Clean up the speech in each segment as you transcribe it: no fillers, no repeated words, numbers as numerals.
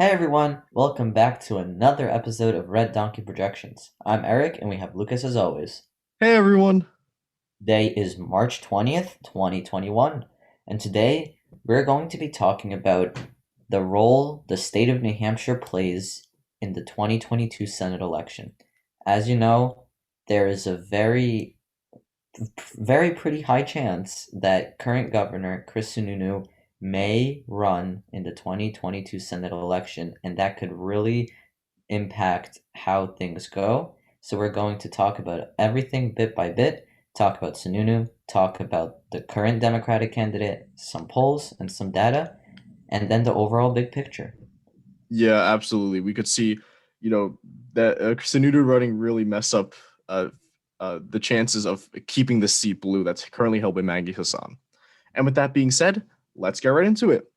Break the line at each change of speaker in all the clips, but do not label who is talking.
Hey everyone, welcome back to another episode of Red Donkey Projections. I'm Eric and we have Lucas as always.
Hey everyone.
Today is March 20th, 2021, and today we're going to be talking about the role the state of New Hampshire plays in the 2022 Senate election. As you know, there is a very pretty high chance that current governor Chris Sununu may run in the 2022 Senate election, and that could really impact how things go. So we're going to talk about everything bit by bit, talk about Sununu, talk about the current Democratic candidate, some polls and some data, and then the overall big picture.
Yeah, absolutely. We could see, you know, that Sununu running really mess up uh, the chances of keeping the seat blue that's currently held by Maggie Hassan. And with that being said, let's get right into it.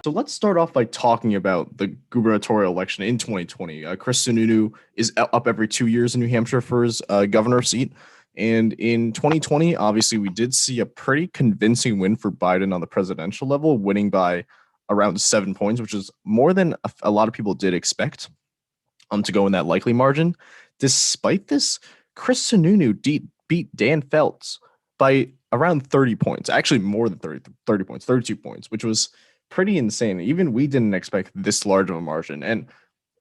So let's start off by talking about the gubernatorial election in 2020. Chris Sununu is up every 2 years in New Hampshire for his governor seat. And in 2020, obviously, we did see a pretty convincing win for Biden on the presidential level, winning by around 7 points, which is more than a lot of people did expect to go in that likely margin. Despite this, Chris Sununu beat Dan Feltz by around 30 points, actually more than 30 points, 32 points, which was pretty insane. Even we didn't expect this large of a margin. And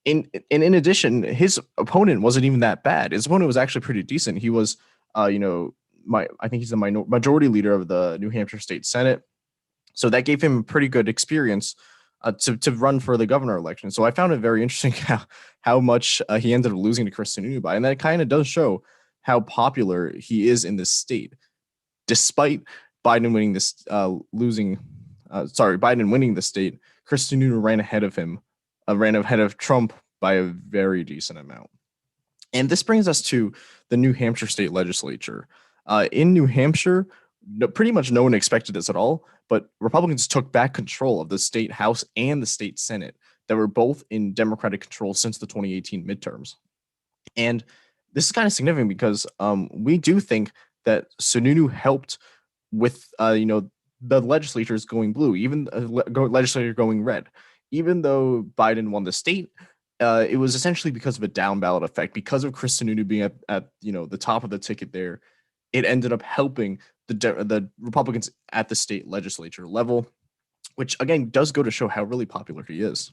in addition, his opponent wasn't even that bad. His opponent was actually pretty decent. He was, I think he's the majority leader of the New Hampshire State Senate. So that gave him pretty good experience to run for the governor election. So I found it very interesting how much he ended up losing to Kristen Sununu by, and that kind of does show how popular he is in this state, despite Biden winning this Biden winning the state. Kristen Sununu ran ahead of him, ran ahead of Trump by a very decent amount. And this brings us to the New Hampshire state legislature. In New Hampshire, pretty much no one expected this at all, but Republicans took back control of the state House and the state Senate that were both in Democratic control since the 2018 midterms. And this is kind of significant because we do think that Sununu helped with, the legislatures going blue, even legislature going red. Even though Biden won the state, it was essentially because of a down ballot effect, because of Chris Sununu being at the top of the ticket there. It ended up helping the Republicans at the state legislature level, which again does go to show how really popular he is.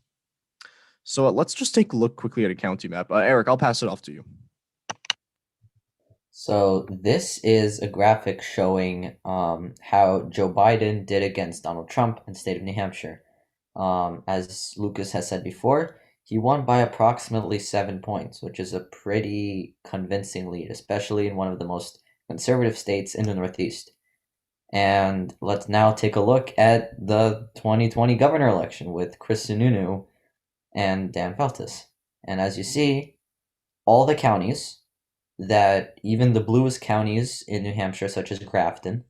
So let's just take a look quickly at a county map. Eric, I'll pass it off to you.
So this is a graphic showing how Joe Biden did against Donald Trump in the state of New Hampshire. As Lucas has said before, he won by approximately 7 points, which is a pretty convincing lead, especially in one of the most conservative states in the Northeast. And let's now take a look at the 2020 governor election with Chris Sununu and Dan Feltus. And as you see, all the counties that even the bluest counties in New Hampshire, such as Grafton,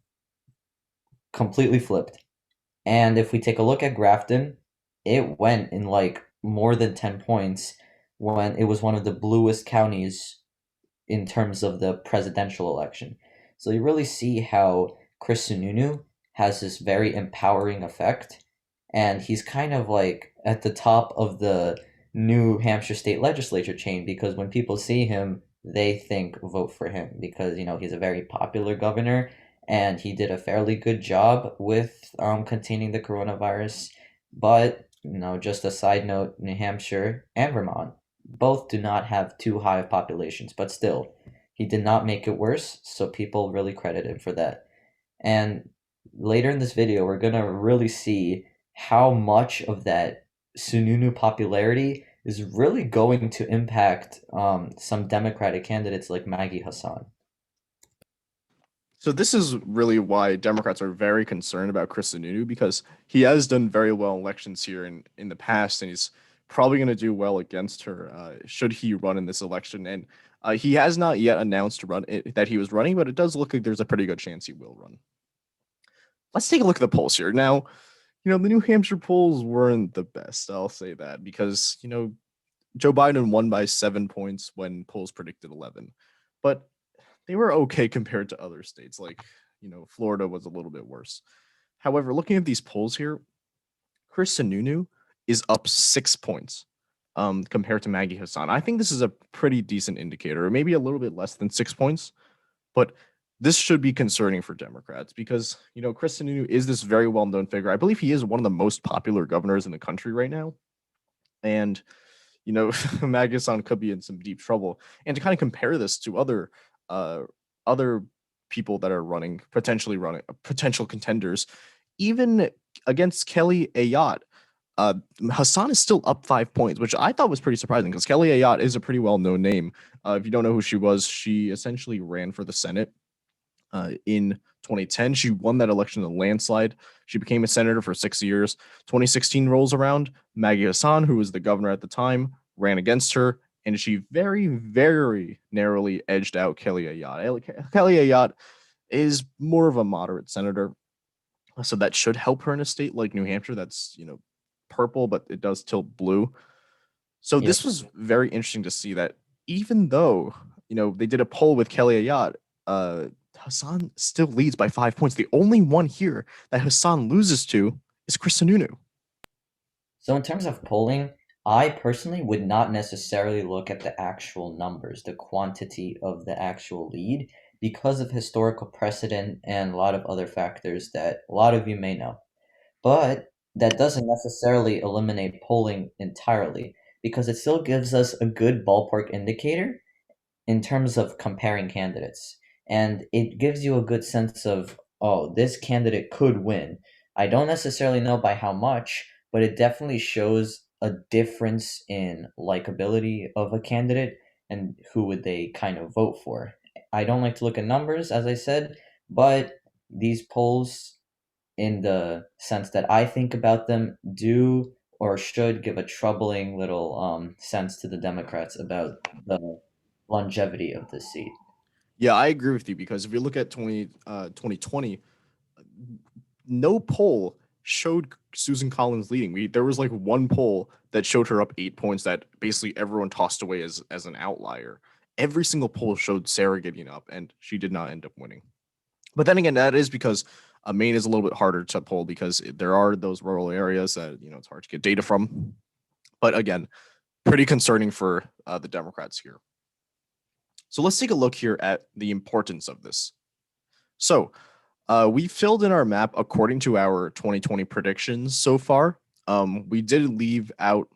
completely flipped. And if we take a look at Grafton, it went in like more than 10 points when it was one of the bluest counties in terms of the presidential election. So you really see how Chris Sununu has this very empowering effect, and he's kind of like at the top of the New Hampshire state legislature chain because when people see him, they think vote for him because he's a very popular governor and he did a fairly good job with containing the coronavirus. But just a side note, New Hampshire and Vermont both do not have too high of populations, but still, he did not make it worse, so people really credit him for that. And later in this video, we're gonna really see how much of that Sununu popularity is really going to impact some Democratic candidates like Maggie Hassan.
So this is really why Democrats are very concerned about Chris Sununu, because he has done very well in elections here in the past, and he's probably going to do well against her should he run in this election. And he has not yet announced that he was running, but it does look like there's a pretty good chance he will run. Let's take a look at the polls here. Now, the New Hampshire polls weren't the best. I'll say that because Joe Biden won by 7 points when polls predicted 11, but they were okay compared to other states. Like, Florida was a little bit worse. However, looking at these polls here, Chris Sununu is up 6 points compared to Maggie Hassan. I think this is a pretty decent indicator, maybe a little bit less than 6 points, but this should be concerning for Democrats because, Chris Sununu is this very well known figure. I believe he is one of the most popular governors in the country right now. And, Maggie Hassan could be in some deep trouble. And to kind of compare this to other people that are potentially running, potential contenders, even against Kelly Ayotte, Hassan is still up 5 points, which I thought was pretty surprising because Kelly Ayotte is a pretty well-known name. If you don't know who she was, she essentially ran for the Senate in 2010. She won that election in a landslide. She became a senator for 6 years. 2016 rolls around. Maggie Hassan, who was the governor at the time, ran against her, and she very, very narrowly edged out Kelly Ayotte. Kelly Ayotte is more of a moderate senator, so that should help her in a state like New Hampshire that's, purple, but it does tilt blue. So
Yep.
this was very interesting to see that even though, they did a poll with Kelly Ayotte, Hassan still leads by 5 points. The only one here that Hassan loses to is Chris Sununu.
So in terms of polling, I personally would not necessarily look at the actual numbers, the quantity of the actual lead, because of historical precedent and a lot of other factors that a lot of you may know. But that doesn't necessarily eliminate polling entirely, because it still gives us a good ballpark indicator in terms of comparing candidates. And it gives you a good sense of, oh, this candidate could win. I don't necessarily know by how much, but it definitely shows a difference in likability of a candidate and who would they kind of vote for. I don't like to look at numbers, as I said, but these polls, in the sense that I think about them, do or should give a troubling little sense to the Democrats about the longevity of this seat.
Yeah, I agree with you because if you look at 2020, no poll showed Susan Collins leading. There was like one poll that showed her up 8 points that basically everyone tossed away as an outlier. Every single poll showed Sarah getting up, and she did not end up winning. But then again, that is because Maine is a little bit harder to poll because there are those rural areas that it's hard to get data from. But again, pretty concerning for the Democrats here. So let's take a look here at the importance of this. So we filled in our map according to our 2020 predictions so far. We did leave out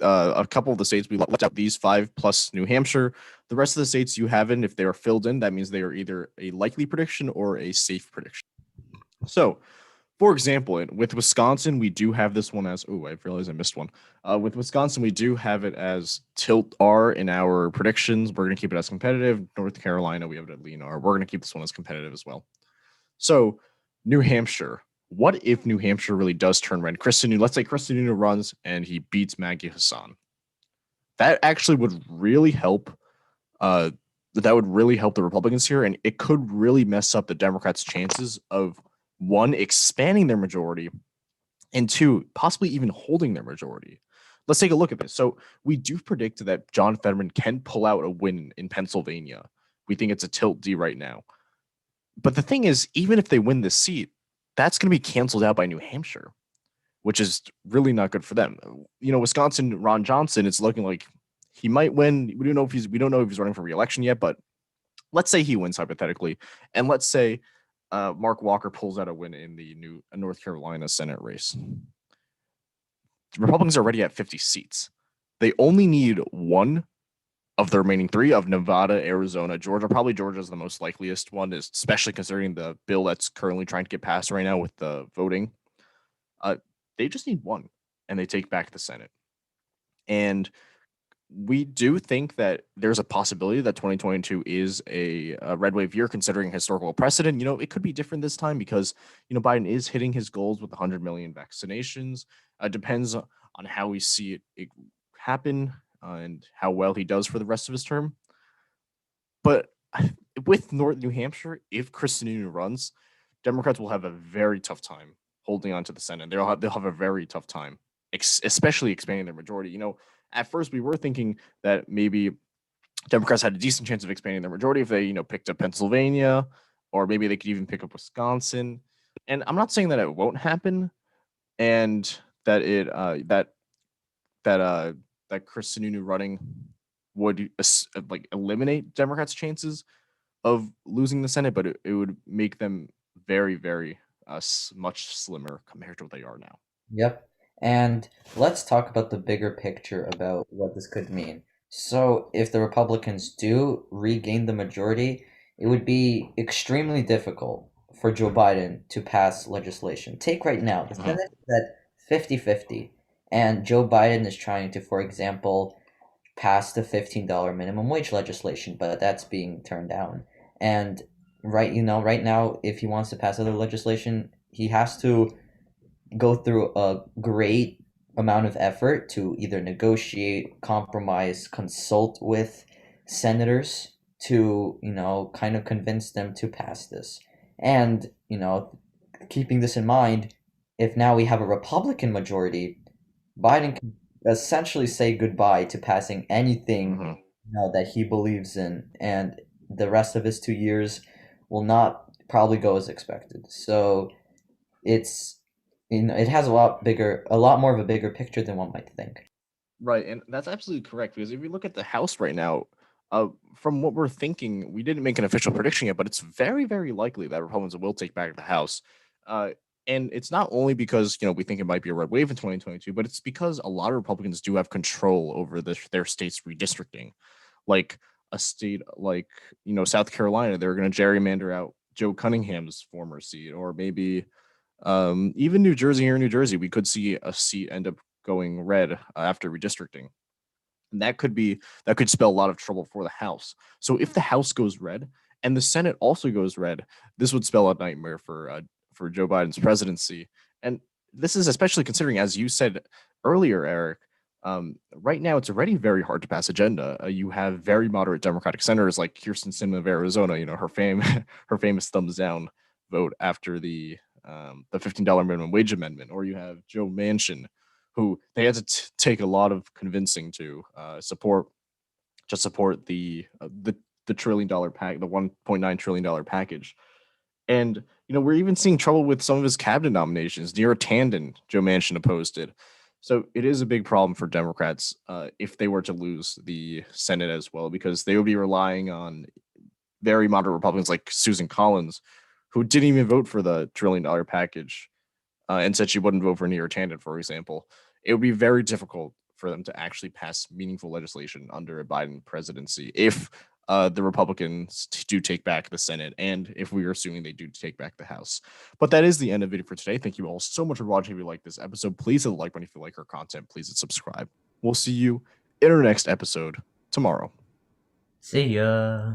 a couple of the states. We left out these 5 plus New Hampshire. The rest of the states you haven't, if they are filled in, that means they are either a likely prediction or a safe prediction. So, for example, with Wisconsin, we do have this one as, I realized I missed one. With Wisconsin, we do have it as tilt R in our predictions. We're going to keep it as competitive. North Carolina, we have it at lean R. We're going to keep this one as competitive as well. So, New Hampshire. What if New Hampshire really does turn red? Let's say Chris Sununu runs and he beats Maggie Hassan. That actually would really help. That would really help the Republicans here, and it could really mess up the Democrats' chances of, one, expanding their majority, and two, possibly even holding their majority. Let's take a look at this. So we do predict that John Fetterman can pull out a win in Pennsylvania. We think it's a tilt D right now. But the thing is, even if they win this seat, that's going to be canceled out by New Hampshire, which is really not good for them. Wisconsin, Ron Johnson, it's looking like he might win. We don't know if he's running for re-election yet, but let's say he wins hypothetically, and let's say Mark Walker pulls out a win in the new North Carolina Senate race. The Republicans are already at 50 seats. They only need one of the remaining 3 of Nevada, Arizona, Georgia. Probably Georgia is the most likeliest one, especially considering the bill that's currently trying to get passed right now with the voting. They just need one, and they take back the Senate. And we do think that there's a possibility that 2022 is a red wave year, considering historical precedent. It could be different this time because, Biden is hitting his goals with 100 million vaccinations. Depends on how we see it happen and how well he does for the rest of his term. But with North New Hampshire, if Chris Sununu runs, Democrats will have a very tough time holding on to the Senate. They'll have a very tough time, especially expanding their majority. at first we were thinking that maybe Democrats had a decent chance of expanding their majority if they, picked up Pennsylvania, or maybe they could even pick up Wisconsin. And I'm not saying that it won't happen, and that it that Chris Sununu running would eliminate Democrats' chances of losing the Senate, but it would make them very, very much slimmer compared to what they are now.
Yep. And let's talk about the bigger picture about what this could mean. So, if the Republicans do regain the majority, it would be extremely difficult for Joe Biden to pass legislation. Take right now, the Senate is at 50-50, and Joe Biden is trying to, for example, pass the $15 minimum wage legislation, but that's being turned down. And right now, if he wants to pass other legislation, he has to go through a great amount of effort to either negotiate, compromise, consult with senators to, kind of convince them to pass this. And, keeping this in mind, if now we have a Republican majority, Biden can essentially say goodbye to passing anything that he believes in, and the rest of his 2 years will not probably go as expected. So it's it has a lot more of a bigger picture than one might think.
Right, and that's absolutely correct, because if you look at the House right now, from what we're thinking, we didn't make an official prediction yet, but it's very, very likely that Republicans will take back the House. Uh, and it's not only because we think it might be a red wave in 2022, but it's because a lot of Republicans do have control over their state's redistricting. Like a state like South Carolina, they're going to gerrymander out Joe Cunningham's former seat, or maybe even New Jersey. Here in New Jersey, we could see a seat end up going red after redistricting. And that could spell a lot of trouble for the House. So if the House goes red and the Senate also goes red, this would spell a nightmare for Joe Biden's presidency. And this is especially considering, as you said earlier, Eric, right now it's already very hard to pass agenda. You have very moderate Democratic senators like Kirsten Sinema of Arizona. Her famous thumbs down vote after the $15 minimum wage amendment, or you have Joe Manchin, who they had to take a lot of convincing to support the $1.9 trillion package. And we're even seeing trouble with some of his cabinet nominations. Near Tandon, Joe Manchin opposed it. So it is a big problem for Democrats if they were to lose the Senate as well, because they would be relying on very moderate Republicans like Susan Collins, who didn't even vote for the $1 trillion package and said she wouldn't vote for Near Tandon, for example. It would be very difficult for them to actually pass meaningful legislation under a Biden presidency if the Republicans do take back the Senate, and if we are assuming they do take back the House. But that is the end of the video for today. Thank you all so much for watching. If you like this episode, please hit the like button. If you like our content, please hit subscribe. We'll see you in our next episode tomorrow.
See ya.